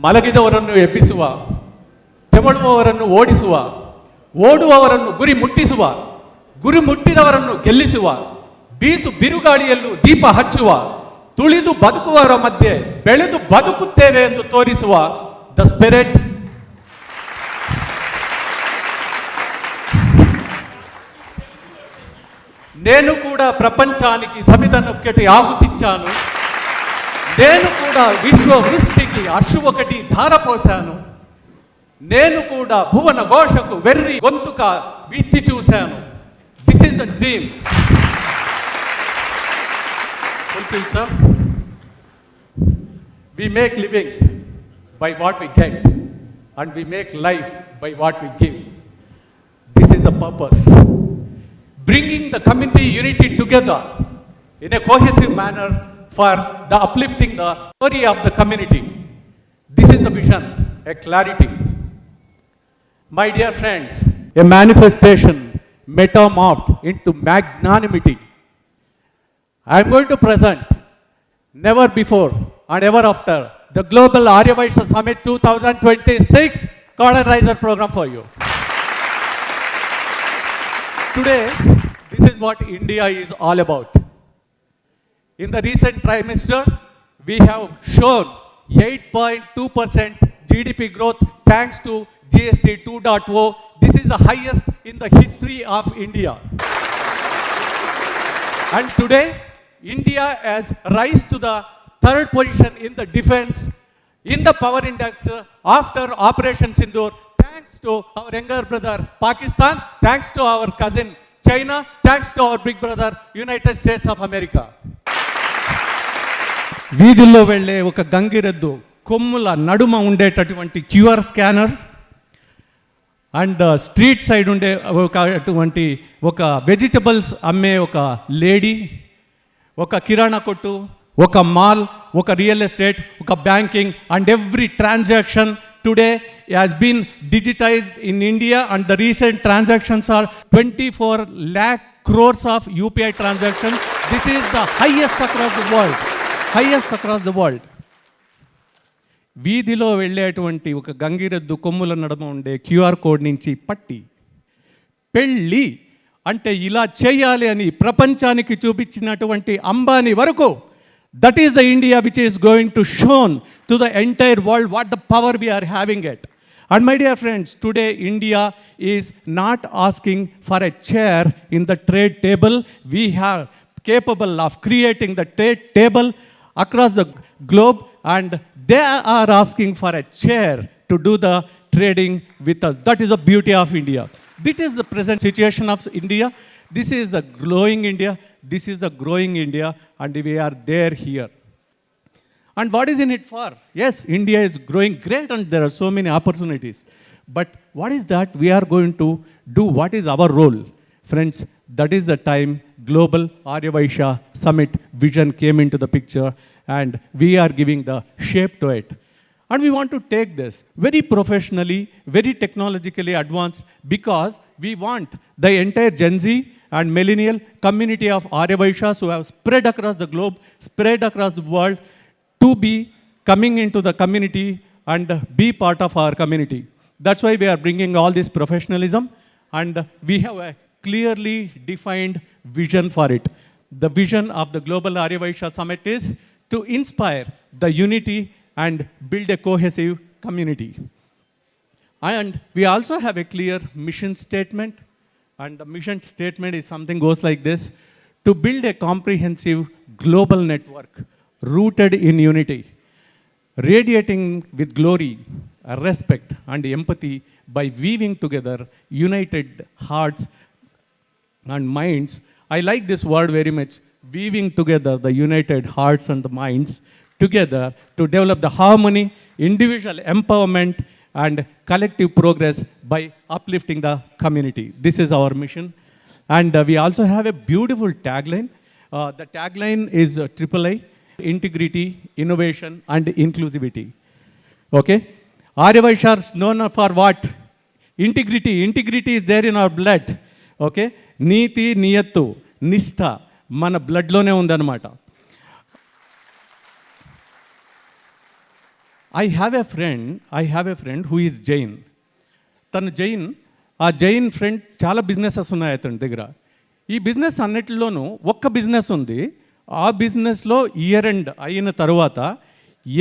ಮಲಗಿದವರನ್ನು ಎಬ್ಬಿಸುವ, ತೆವಳುವವರನ್ನು ಓಡಿಸುವ, ಓಡುವವರನ್ನು ಗುರಿ ಮುಟ್ಟಿಸುವ, ಗುರಿ ಮುಟ್ಟಿದವರನ್ನು ಗೆಲ್ಲಿಸುವ, ಬೀಸು ಬಿರುಗಾಳಿಯಲ್ಲೂ ದೀಪ ಹಚ್ಚುವ, ತುಳಿದು ಬದುಕುವವರ ಮಧ್ಯೆ ಬೆಳೆದು ಬದುಕುತ್ತೇವೆ ಎಂದು ತೋರಿಸುವ ದ ಸ್ಪಿರಿಟ್. నేను కూడా ప్రపంచానికి సమిధనొక్కటి ఆహుతిచ్చాను, నేను కూడా విశ్వ వృష్టికి అశ్రు ఒకటి ధారపోశాను, నేను కూడా భువన ఘోషకు వెర్రి గొంతుక విచ్చి చూశాను. This is the dream. Fulfil sir. We make living by what we get and we make life by what we give. This is the purpose. Bringing the community unity together in a cohesive manner for the uplifting the story of the community. This is the vision, a clarity. My dear friends, a manifestation metamorphed into magnanimity. I am going to present never before and ever after the Global Aryavaishya Summit 2026 Colonizer program for you. Today, this is what India is all about. In the recent trimester, we have shown 8.2% GDP growth thanks to GST 2.0. This is the highest in the history of India. And today, India has risen to the third position in the defense, in the power index after Operation Sindoor, thanks to our younger brother Pakistan, thanks to our cousin China, thanks to our big brother United States of America. వీధుల్లో వెళ్ళే ఒక గంగిరెద్దు కొమ్ముల నడుమ ఉండేటటువంటి QR scanner and street side ఉండే అటువంటి ఒక vegetables అమ్మే ఒక లేడీ, ఒక కిరాణా కొట్టు, ఒక మాల్, ఒక రియల్ ఎస్టేట్, ఒక banking and every transaction today has been digitized in India, and the recent transactions are 24 lakh crores of UPI transactions. This is the highest across the world. Highest across the world. వీధిలో వెళ్ళేటువంటి ఒక గంగిరెద్దు కొమ్ముల నడుమ ఉండే QR code నుంచి పట్టి పెళ్ళి అంటే ఇలా చేయాలి అని ప్రపంచానికి చూపించినటువంటి అంబానీ వరకు, that is the India which is going to shown to the entire world what the power we are having it. And my dear friends, today India is not asking for a chair in the trade table. We are capable of creating the trade table across the globe, and they are asking for a chair to do the trading with us. That is the beauty of India. This is the present situation of India. This is the glowing India. This is the growing India, and we are there here. And what is in it for? Yes, India is growing great and there are so many opportunities. But what is that we are going to do? What is our role? Friends, that is the time Global Aryavaishya Summit vision came into the picture, and we are giving the shape to it. And we want to take this very professionally, very technologically advanced, because we want the entire Gen Z and millennial community of Aryavaishyas who have spread across the globe, spread across the world, to be coming into the community and be part of our community. That's why we are bringing all this professionalism, and we have a clearly defined vision for it. The vision of the Global Aryavaishya Summit is to inspire the unity and build a cohesive community. And we also have a clear mission statement, and the mission statement is something goes like this: to build a comprehensive global network rooted in unity, radiating with glory, respect and empathy by weaving together united hearts and minds. I like this word very much, weaving together the united hearts and the minds together to develop the harmony, individual empowerment and collective progress by uplifting the community. This is our mission. And we also have a beautiful tagline. The tagline is AAA, integrity, innovation and inclusivity. Okay? Aryavaishya is known for what? Integrity. Integrity is there in our blood. Okay? నీతి, నియత్తు, నిష్ఠ మన బ్లడ్లోనే ఉందన్నమాట. I have a friend who is Jain. తను జైన్. ఆ Jain friend చాలా businesses ఉన్నాయి అతని దగ్గర. ఈ బిజినెస్ అన్నిటిలోనూ ఒక్క బిజినెస్ ఉంది. ఆ బిజినెస్లో ఇయర్ ఎండ్ అయిన తర్వాత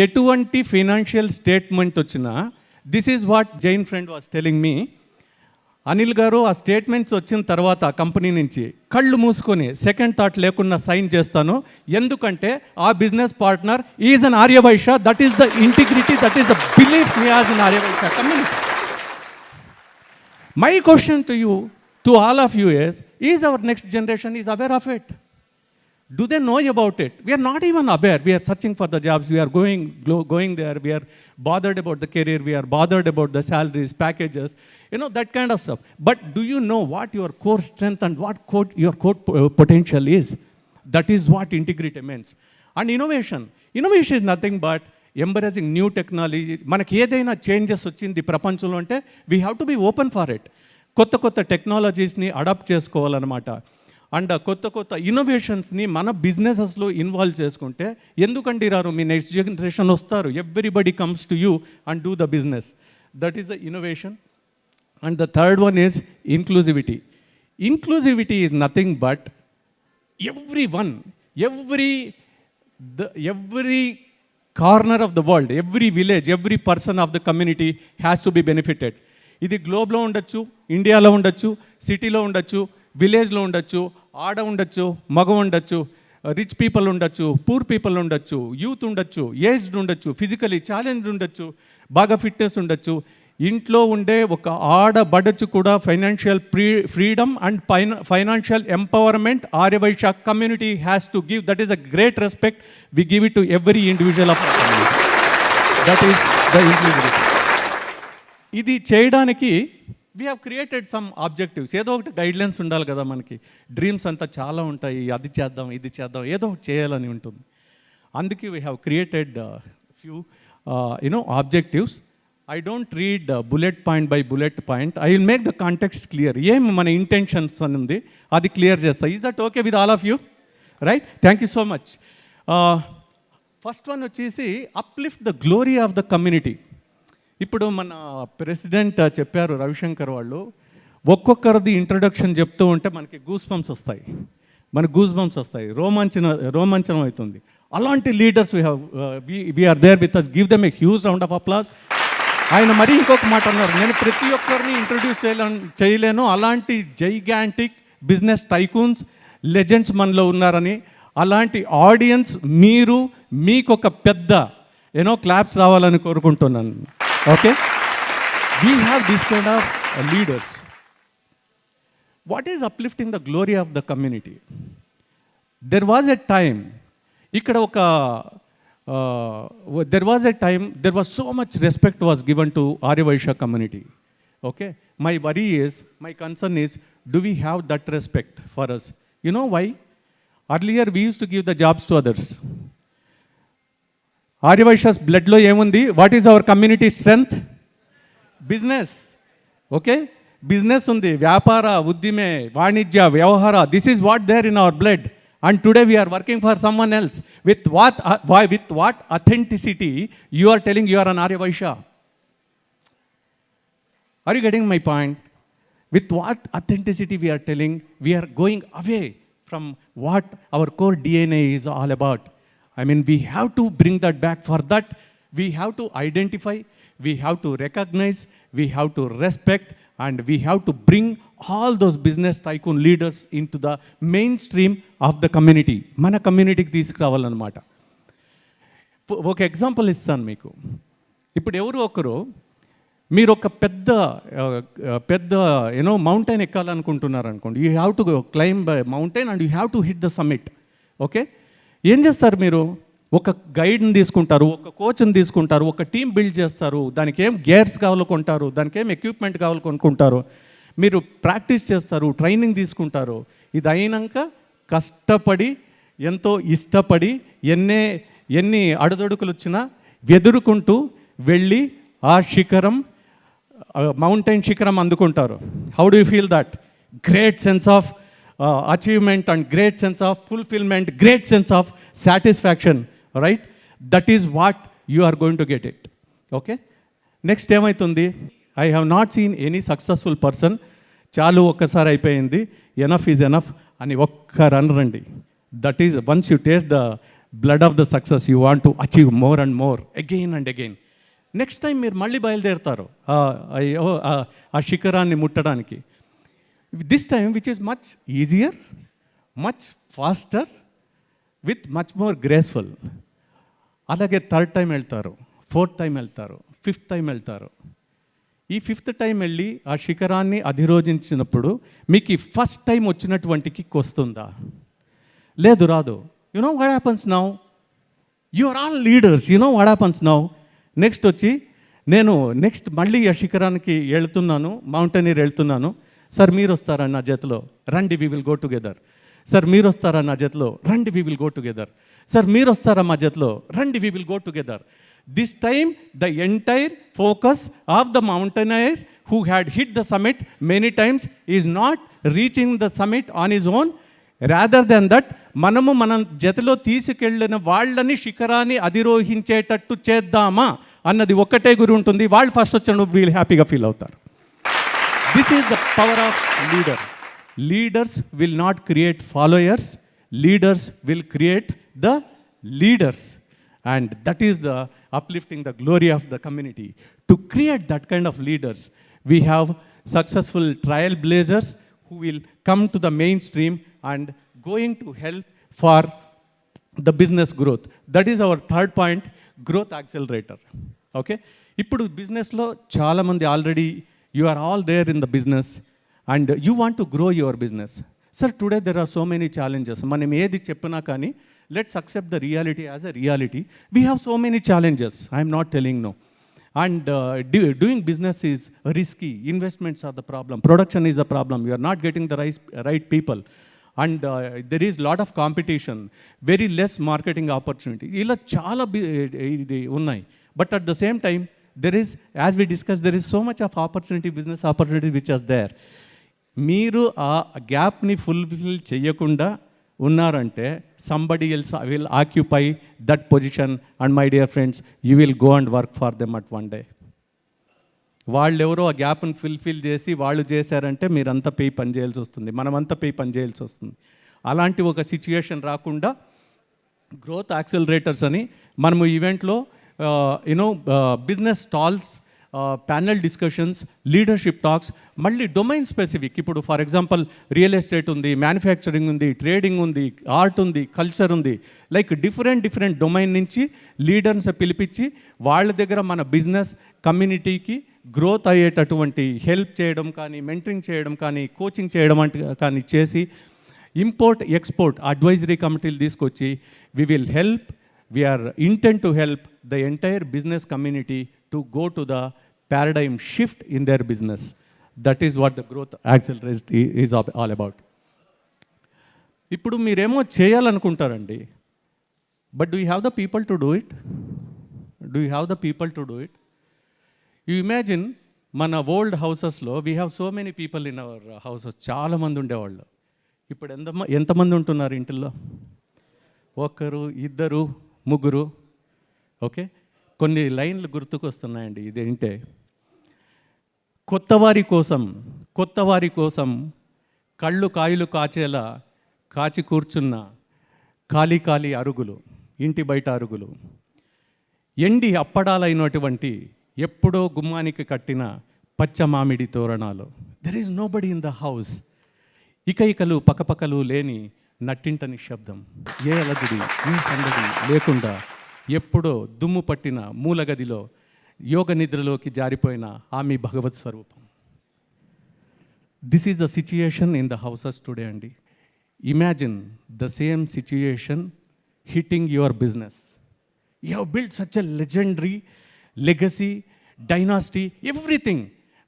ఎటువంటి ఫైనాన్షియల్ స్టేట్మెంట్ వచ్చినా, this is what Jain friend was telling me, Anil గారు ఆ స్టేట్మెంట్స్ వచ్చిన తర్వాత కంపెనీ నుంచి కళ్ళు మూసుకొని సెకండ్ థాట్ లేకుండా సైన్ చేస్తాను, ఎందుకంటే ఆ business partner is an Aryavaishya. That is the integrity, that is the belief he has in Aryavaishya community. My question to you, to all of you is our next generation is aware of it? Do they know about it? We are not even aware. We are searching for the jobs. We are going there. We are bothered about the career. We are bothered about the salaries, packages, that kind of stuff. But do you know what your core strength and what your core potential is? That is what integrity means. And innovation is nothing but embracing new technology. మనకి ఏదైనా changes వచ్చింది ప్రపంచంలో అంటే we have to be open for it. కొత్త టెక్నాలజీస్ని adapt చేసుకోవాలన్నమాట. And కొత్త ఇన్నోవేషన్స్ని మన బిజినెసెస్లో ఇన్వాల్వ్ చేసుకుంటే ఎందుకండి రారు, మీ నెక్స్ట్ జనరేషన్ వస్తారు. Everybody comes to you and do the business. That is the innovation. And the third one is ఇన్క్లూజివిటీ. ఇన్క్లూజివిటీ is nothing but every corner of the world, every village, every person of the community has to be benefited. ఇది గ్లోబ్లో ఉండొచ్చు, ఇండియాలో ఉండొచ్చు, సిటీలో ఉండొచ్చు, విలేజ్లో ఉండొచ్చు, ఆడ ఉండొచ్చు, మగ ఉండొచ్చు, రిచ్ పీపుల్ ఉండొచ్చు, పూర్ పీపుల్ ఉండొచ్చు, యూత్ ఉండొచ్చు, ఏజ్డ్ ఉండొచ్చు, ఫిజికలీ ఛాలెంజ్డ్ ఉండొచ్చు, బాగా ఫిట్నెస్ ఉండొచ్చు. ఇంట్లో ఉండే ఒక ఆడబడచ్చు కూడా financial freedom and financial empowerment Aryavaishya community has to give. That is a great respect. We give it to every individual of our community. That is the inclusivity. ఇది చేయడానికి we have created some objectives. ఏదో ఒకటి guidelines ఉండాలి కదా మనకి. Dreams అంతా చాలా ఉంటాయి, అది చేద్దాం, ఇది చేద్దాం, ఏదో ఒకటి చేయాలని ఉంటుంది. అందుకే we have created few objectives. I don't read bullet point by bullet point. I will make the context clear. ఏం మన ఇంటెన్షన్స్ అని ఉంది అది క్లియర్ చేస్తా. Is that okay with all of you? Right, thank you so much. First one వచ్చేసి uplift the glory of the community. ఇప్పుడు మన president చెప్పారు రవిశంకర్ వాళ్ళు, ఒక్కొక్కరిది ఇంట్రొడక్షన్ చెప్తూ ఉంటే మనకి గూస్ బంప్స్ వస్తాయి, రోమాంచనం అవుతుంది. అలాంటి leaders we are there with us. Give them a huge round of applause. ఆయన మరీ ఇంకొక మాట అన్నారు, నేను ప్రతి ఒక్కరిని ఇంట్రొడ్యూస్ చేయలేను, అలాంటి జైగాంటిక్ బిజినెస్ టైకూన్స్ లెజెండ్స్ మనలో ఉన్నారని. అలాంటి ఆడియన్స్ మీకొక పెద్ద క్లాప్స్ రావాలని కోరుకుంటున్నాను. Okay, we have this kind of leaders. What is uplifting the glory of the community? There was a time, ఇక్కడ there was so much respect was given to Aryavaishya community. Okay, my concern is, do we have that respect for us? You know why? Earlier we used to give the jobs to others. Aryavaishya's blood lo emundi? What is our community strength? Business. Okay, business undi, vyapara, uddime, vanijya, vyavahara. This is what there in our blood. And today we are working for someone else. With what authenticity you are telling you are an Aryavaishya? Are you getting my point? With what authenticity we are telling we are going away from what our core DNA is all about? I mean, we have to bring that back. For that, we have to identify, we have to recognize, we have to respect, and we have to bring all those business tycoon leaders into the mainstream of the community. మన కమ్యూనిటీకి తీసుకురావాలన్నమాట. ఒక example ఇస్తాను మీకు. ఇప్పుడు ఎవరు ఒకరు మీరు ఒక పెద్ద మౌంటైన్ ఎక్కాలనుకుంటున్నారు అనుకోండి. You have to climb mountain and you have to hit the summit. Okay, ఏం చేస్తారు మీరు? ఒక గైడ్ని తీసుకుంటారు, ఒక కోచ్ని తీసుకుంటారు, ఒక టీం బిల్డ్ చేస్తారు, దానికి ఏం గేర్స్ కావాలో కొంటారు, దానికి ఏం ఎక్విప్మెంట్ కావాలో కొనుక్కుంటారు, మీరు ప్రాక్టీస్ చేస్తారు, ట్రైనింగ్ తీసుకుంటారు. ఇది అయినాక కష్టపడి ఎంతో ఇష్టపడి ఎన్ని అడుదొడుకులు వచ్చినా ఎదుర్కొంటూ వెళ్ళి ఆ మౌంటైన్ శిఖరం అందుకుంటారు. How do you feel that? Great sense of achievement and great sense of fulfilment, great sense of satisfaction, right? That is what you are going to get it. Okay, next ఏమవుతుంది? I have not seen any successful person చాలు ఒక్కసారి అయిపోయింది, enough is enough అని ఒక్క run రండి. That is once you taste the blood of the success, you want to achieve more and more again and again. Next time మీరు మళ్ళీ బయలుదేరుతారు ఆ శిఖరాన్ని ముట్టడానికి. This time which is much easier, much faster, with much more graceful. అలాగే third time వెళ్తారు, fourth time వెళ్తారు, fifth time వెళ్తారు. ఈ ఫిఫ్త్ టైం వెళ్ళి ఆ శిఖరాన్ని అధిరోధించినప్పుడు మీకు ఈ ఫస్ట్ టైం వచ్చినటువంటి కిక్ వస్తుందా? లేదు, రాదు. You know what happens now? You are all leaders, you know what happens now? Next వచ్చి నేను నెక్స్ట్ మళ్ళీ ఆ శిఖరానికి వెళ్తున్నాను, మౌంటైనీర్ వెళ్తున్నాను. సార్ మీరు వస్తారా నా జతలో? రండి, we will go together. Sir మీరు వస్తారా నా జతలో? రండి, we will go together. Sir మీరు వస్తారా మా జతలో? రండి, we will go together. This time, the entire focus of the mountaineer who had hit the summit many times is not reaching the summit on his own. Rather than that, మనం జతలో తీసుకెళ్ళిన వాళ్ళని శిఖరాన్ని అధిరోహించేటట్టు చేద్దామా అన్నది ఒక్కటే గురి ఉంటుంది. వాళ్ళు ఫస్ట్ వచ్చినప్పుడు వీళ్ళు హ్యాపీగా ఫీల్ అవుతారు. This is the power of leader. Leaders will not create followers, leaders will create the leaders. And that is the uplifting the glory of the community. To create that kind of leaders, we have successful trailblazers who will come to the mainstream and going to help for the business growth. That is our third point, growth accelerator. Okay? ఇప్పుడు బిజినెస్లో చాలామంది already you are all there in the business and you want to grow your business. Sir, today there are so many challenges. మనం ఏది చెప్పినా కానీ let's accept the reality as a reality. We have so many challenges. I am not telling no. And doing business is risky. Investments are the problem. Production is the problem. You are not getting the right people. And there is lot of competition. Very less marketing opportunity. ఇలా చాలా ఇది ఉన్నాయి. But at the same time, there is, as we discussed, there is so much of opportunity, business opportunity which is there. మీరు ఆ గ్యాప్ని fulfil చేయకుండా ఉన్నారంటే somebody else will occupy that position, and my dear friends, you will go and work for them at one day. వాళ్ళు ఎవరో ఆ గ్యాప్ని fulfil చేసి వాళ్ళు చేశారంటే మీరంతా పోయి పని చేయాల్సి వస్తుంది, మనమంతా పోయి పని చేయాల్సి వస్తుంది. అలాంటి ఒక సిచ్యుయేషన్ రాకుండా గ్రోత్ యాక్సిలరేటర్స్ అని మనము ఈవెంట్లో business stalls, panel discussions, leadership talks, మళ్ళీ డొమైన్ స్పెసిఫిక్. ఇప్పుడు ఫర్ ఎగ్జాంపుల్ రియల్ ఎస్టేట్ ఉంది, మ్యానుఫ్యాక్చరింగ్ ఉంది, ట్రేడింగ్ ఉంది, ఆర్ట్ ఉంది, కల్చర్ ఉంది. లైక్ డిఫరెంట్ డొమైన్ నుంచి లీడర్స్ పిలిపించి వాళ్ళ దగ్గర మన బిజినెస్ కమ్యూనిటీకి గ్రోత్ అయ్యేటటువంటి హెల్ప్ చేయడం కానీ, మెంటరింగ్ చేయడం కానీ, కోచింగ్ చేయడం కానీ చేసి ఇంపోర్ట్ ఎక్స్పోర్ట్ అడ్వైజరీ కమిటీలు తీసుకొచ్చి we are intent to help the entire business community to go to the paradigm shift in their business. That is what the growth accelerator is all about. ఇప్పుడు మీరేమో చేయాలనుకుంటారండి, but do you have the people to do it? Do you have the people to do it? You imagine మన old హౌసెస్లో we have so many people in our houses. చాలామంది ఉండేవాళ్ళు. ఇప్పుడు ఎంతమంది ఉంటున్నారు ఇంటిల్లో? ఒకరు, ఇద్దరు, ముగ్గురు. ఓకే, కొన్ని లైన్లు గుర్తుకొస్తున్నాయండి. ఇదేంటే కొత్తవారి కోసం కళ్ళు కాయలు కాచేలా కాచి కూర్చున్న ఖాళీ అరుగులు, ఇంటి బయట అరుగులు, ఎండి అప్పడాలైనటువంటి ఎప్పుడో గుమ్మానికి కట్టిన పచ్చ మామిడి తోరణాలు. There is nobody in the house. ఇకలు పకపకలు లేని నట్టింట నిశ్శబ్దం, ఏ అలజడి, ఏ సందడి లేకుండా ఎప్పుడో దుమ్ము పట్టిన మూలగదిలో యోగ నిద్రలోకి జారిపోయిన ఆమె భగవత్ స్వరూపం. This is the situation in the houses today అండి. Imagine the same situation hitting your business. You have build such a legendary legacy, dynasty, everything.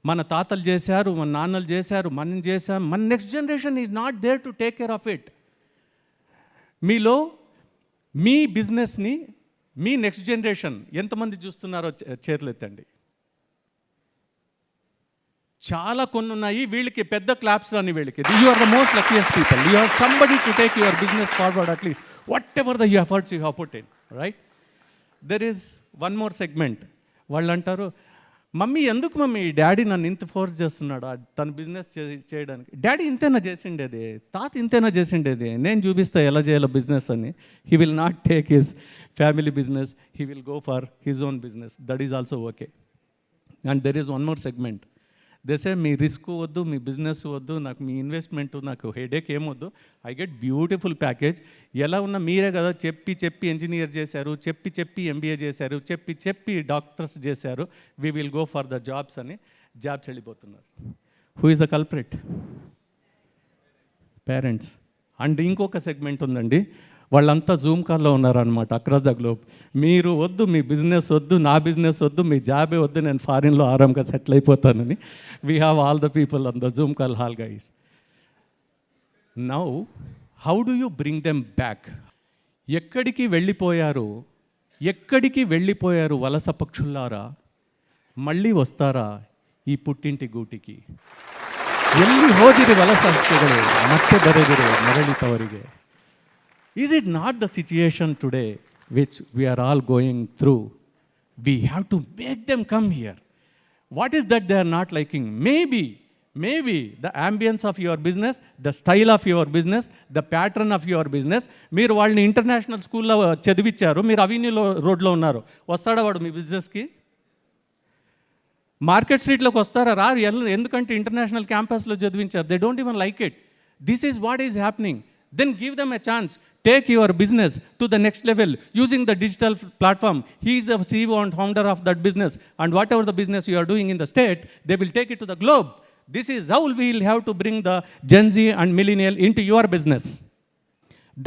మన తాతలు చేశారు, మన నాన్నలు చేశారు, మనం చేశాం. మన next generation is not there to take care of it. మీలో మీ బిజినెస్ని మీ నెక్స్ట్ జనరేషన్ ఎంతమంది చూస్తున్నారో చేతులు ఎత్తండి. చాలా కొన్ని ఉన్నాయి. వీళ్ళకి పెద్ద క్లాప్స్ రాని వీళ్ళకి. You are the most luckiest people. You have somebody to take your business forward at least whatever the efforts you have put in, right? There is one more segment. వాళ్ళు అంటారు, మమ్మీ ఎందుకు mummy daddy నన్ను ఇంత force చేస్తున్నాడు తన business చేయడానికి. Daddy ఇంతేనా చేసిండేది, తాత ఇంతేనా చేసిండేది, నేను చూపిస్తా ఎలా చేయాలో బిజినెస్ అని. He will not take his family business, he will go for his own business. That is also okay. And there is one more segment. దేసే మీ రిస్క్ వద్దు, మీ బిజినెస్ వద్దు, నాకు మీ ఇన్వెస్ట్మెంట్, నాకు హెడేక్ ఏమొద్దు, ఐ గెట్ బ్యూటిఫుల్ ప్యాకేజ్. ఎలా ఉన్నా మీరే కదా చెప్పి ఇంజనీర్ చేశారు, చెప్పి ఎంబీఏ చేశారు, చెప్పి డాక్టర్స్ చేశారు, we will go for the jobs అని జాబ్స్ వెళ్ళిపోతున్నారు. Who is the culprit? Parents. And ఇంకొక సెగ్మెంట్ ఉందండి, వాళ్ళంతా జూమ్ కాల్లో ఉన్నారనమాట అక్రాస్ ద గ్లోబ్. మీరు వద్దు, మీ బిజినెస్ వద్దు, నా బిజినెస్ వద్దు, మీ జాబే వద్దు, నేను ఫారిన్లో ఆరాంగా సెటిల్ అయిపోతానని. We have all the people on the Zoom call hall guys. Now how do you bring them back? ఎక్కడికి వెళ్ళిపోయారు వలస పక్షుల్లారా? మళ్ళీ వస్తారా ఈ పుట్టింటి గూటికి? ఎಲ್ಲಿ ಹೋದಿರಿ ವಲಸ ಹಕ್ಕಿಗಳು, ಮತ್ತೆ ಬರೆದಿರಿ ಮರಳಿತವರಿಗೆ. Is it not the situation today which we are all going through? We have to make them come here. What is that they are not liking? Maybe the ambience of your business, the style of your business, the pattern of your business. మీరు వాళ్ళని international స్కూల్లో చదివించారు, మీరు అవెన్యూలో రోడ్లో ఉన్నారు, వస్తాడా వాడు మీ బిజినెస్కి? మార్కెట్ స్ట్రీట్లోకి వస్తారా? రారు. ఎందుకంటే ఇంటర్నేషనల్ క్యాంపస్లో చదివించారు. They don't even like it. This is what is happening. Then give them a chance. Take your business to the next level using the digital platform. He is the CEO and founder of that business. And whatever the business you are doing in the state, they will take it to the globe. This is how we will have to bring the Gen Z and millennial into your business.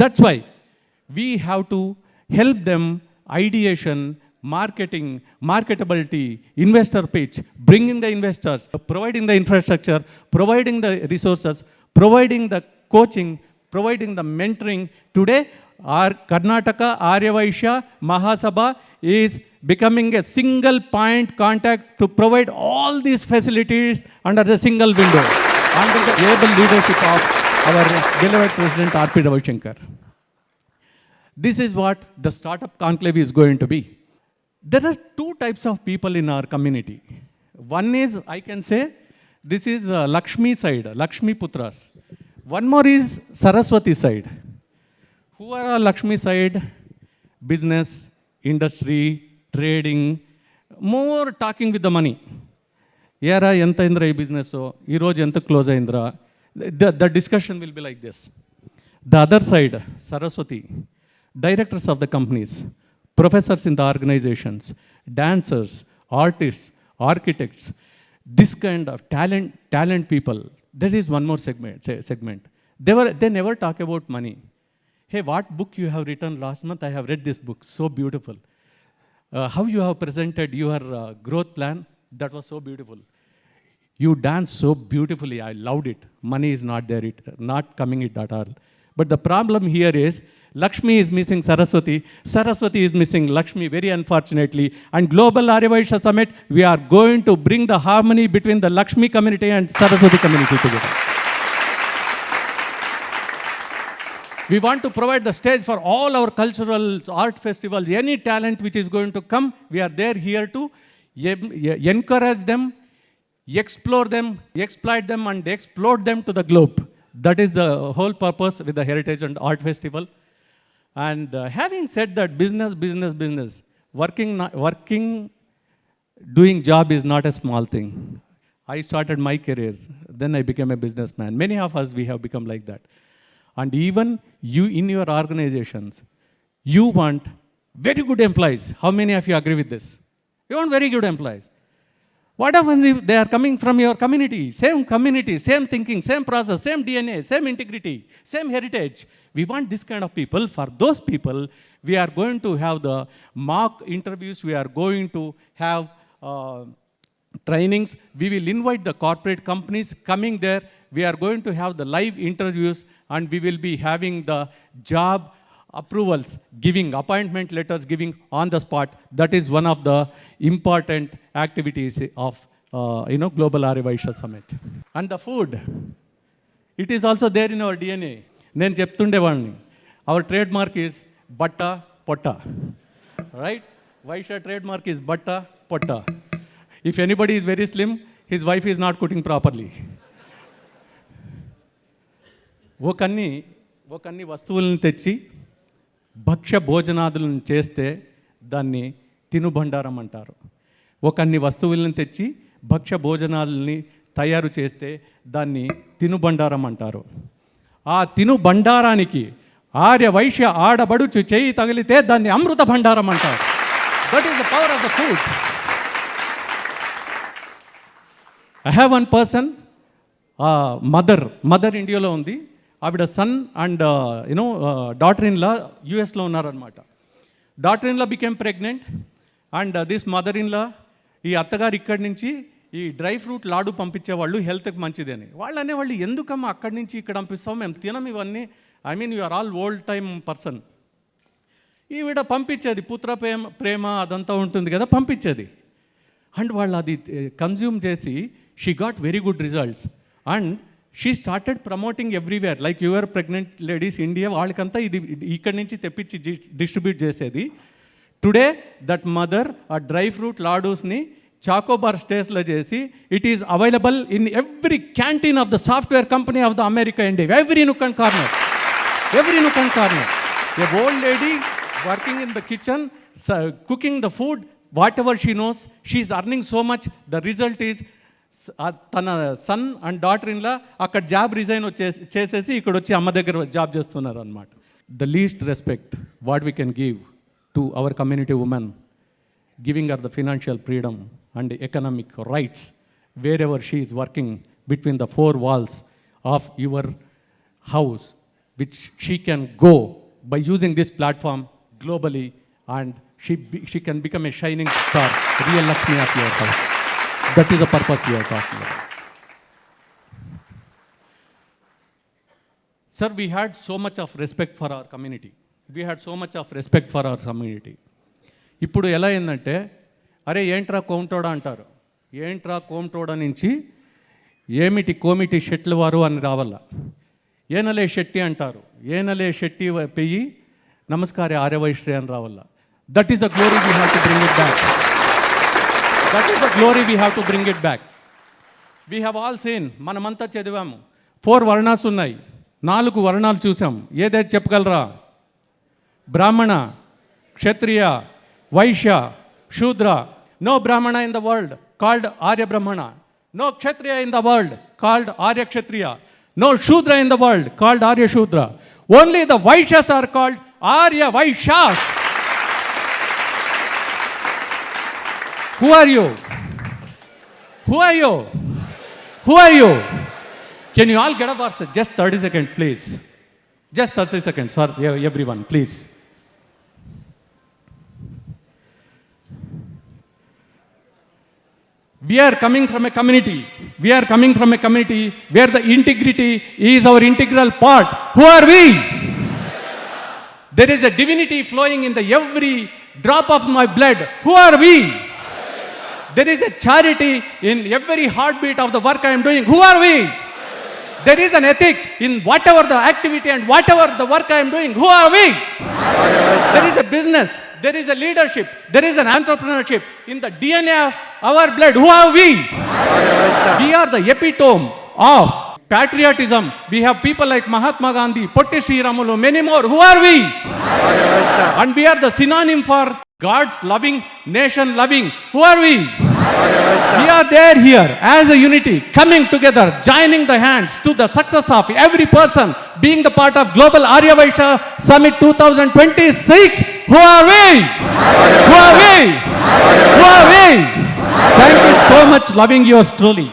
That's why we have to help them ideation, marketing, marketability, investor pitch, bringing the investors, providing the infrastructure, providing the resources, providing the coaching, providing the mentoring. Today, our Karnataka Aryavaishya Mahasabha is becoming a single point contact to provide all these facilities under the single window, under the able leadership of our beloved President R.P. Ravishankar. This is what the startup conclave is going to be. There are two types of people in our community. One is, I can say, this is Lakshmi side, Lakshmi Putras. One more is Saraswati side. Who are our Lakshmi side? Business, industry, trading, more talking with the money. Yara enta indra ee business ee roju enta close ayindra. The discussion will be like this. The other side, Saraswati, directors of the companies, professors in the organizations, dancers, artists, architects, this kind of talent people. There is one more segment. They never talk about money. Hey, what book you have written last month? I have read this book, so beautiful. How you have presented your growth plan, that was so beautiful. You danced so beautifully, I loved it. Money is not there, not coming it at all. But the problem here is, Lakshmi is missing Saraswati, Saraswati is missing Lakshmi, very unfortunately. And Global Aryavaishya Summit, we are going to bring the harmony between the Lakshmi community and Saraswati community together. We want to provide the stage for all our cultural art festivals, any talent which is going to come, we are there here to encourage them, explore them, exploit them and explode them to the globe. That is the whole purpose with the Heritage and Art Festival. And having said that, business, working, doing job is not a small thing. I started my career, then I became a businessman. Many of us, we have become like that. And even you in your organizations, you want very good employees. How many of you agree with this? You want very good employees. What happens if they are coming from your community, same thinking, same process, same DNA, same integrity, same heritage? We want this kind of people. For those people, we are going to have the mock interviews, we are going to have trainings, we will invite the corporate companies coming there, we are going to have the live interviews, and we will be having the job approvals, giving appointment letters, giving on the spot. That is one of the important activities of Global Aryavaishya Summit. And the food, it is also there in our DNA. నేను చెప్తుండేవాడిని, our trade mark is బట్ట పొట్ట, right? Vaishya trade mark is బట్ట పొట్ట. If anybody is very slim, his wife is not cooking properly. ఒకన్ని వస్తువులను తెచ్చి భక్ష్య భోజనాదులను చేస్తే దాన్ని తినుబండారం అంటారు. ఒకన్ని వస్తువులను తెచ్చి భక్ష్య భోజనాలని తయారు చేస్తే దాన్ని తినుబండారం అంటారు. ఆ తినుబండారానికి ఆర్య వైశ్య ఆడబడుచు చేయి తగిలితే దాన్ని అమృత భండారం అంటారు. That is the power of the food. I have one person, mother ఇండియాలో ఉంది, ఆవిడ son and daughter in law యూఎస్లో ఉన్నారనమాట. Daughter in law became pregnant and this mother in law, ఈ అత్తగారు ఇక్కడి నుంచి ఈ డ్రై ఫ్రూట్ లాడు పంపించేవాళ్ళు హెల్త్కి మంచిదని. వాళ్ళు అనేవాళ్ళు, ఎందుకమ్మా అక్కడి నుంచి ఇక్కడ పంపిస్తాం, మేము తినం ఇవన్నీ, I mean you are all old time person. ఈవిడ పంపించేది, పుత్ర ప్రేమ అదంతా ఉంటుంది కదా, పంపించేది. అండ్ వాళ్ళు అది కన్జ్యూమ్ చేసి she got very good results and she started promoting everywhere. Like your pregnant ladies India, వాళ్ళకంతా ఇది ఇక్కడి నుంచి తెప్పించి డిస్ట్రిబ్యూట్ చేసేది. టుడే దట్ మదర్ ఆ డ్రై ఫ్రూట్ లాడూస్ని చాకోబార్ స్టేజ్లో చేసి it is available in every canteen of the software company of the America India, every nook and corner. A old lady working in the kitchen, cooking the food, whatever she knows, she is earning so much. The result is తన sun and daughter in-law అక్కడ job resign చేసేసి ఇక్కడ వచ్చి అమ్మ దగ్గర job చేస్తున్నారు అనమాట. The least respect what we can give to our community women, giving her the financial freedom and economic rights wherever she is working between the four walls of your house, which she can go by using this platform globally, and she can become a shining star, real Lakshmi of your house. That is the purpose we are talking about. Sir, we had so much of respect for our community. ఇప్పుడు ఎలా అయిందంటే, అరే ఏంట్రా కోమటోడా అంటారు, ఏంట్రా కోమటోడా నుంచి ఏమిటి కోమిటి షెట్ల వారు అని రావాల, ఏనలే షెట్టి అంటారు, ఏనలే షెట్టి పెయ్యి నమస్కారే ఆర్యవైశ్రీ అని రావాల. That is the glory we have to bring it back. We have all seen, మనమంతా చదివాము, 4 వర్ణాస్ ఉన్నాయి, 4 వర్ణాలు చూసాం. ఏదైతే చెప్పగలరా? బ్రాహ్మణ, క్షత్రియ, Vaishya, Shudra. No Brahmana in the world called Arya Brahmana. No Kshatriya in the world called Arya Kshatriya. No Shudra in the world called Arya Shudra. Only the Vaishyas are called Arya Vaishyas. Who are you? Can you all get up or just 30 seconds, please? Just 30 seconds for everyone, please. We are coming from a community where the integrity is our integral part. Who are we? There is a divinity flowing in the every drop of my blood. Who are we? There is a charity in every heartbeat of the work I am doing. Who are we? There is an ethic in whatever the activity and whatever the work I am doing. Who are we? There is a business, there is a leadership, there is an entrepreneurship in the DNA of our blood. Who are we? We are the epitome of patriotism. We have people like Mahatma Gandhi, Potti Sriramulu, many more. Who are we? And we are the synonym for God's loving, nation loving. Who are we? We are there here as a unity, coming together, joining the hands to the success of every person, being the part of Global Arya Vaishya Summit 2026. Who are we? Thank you so much. Loving yours truly.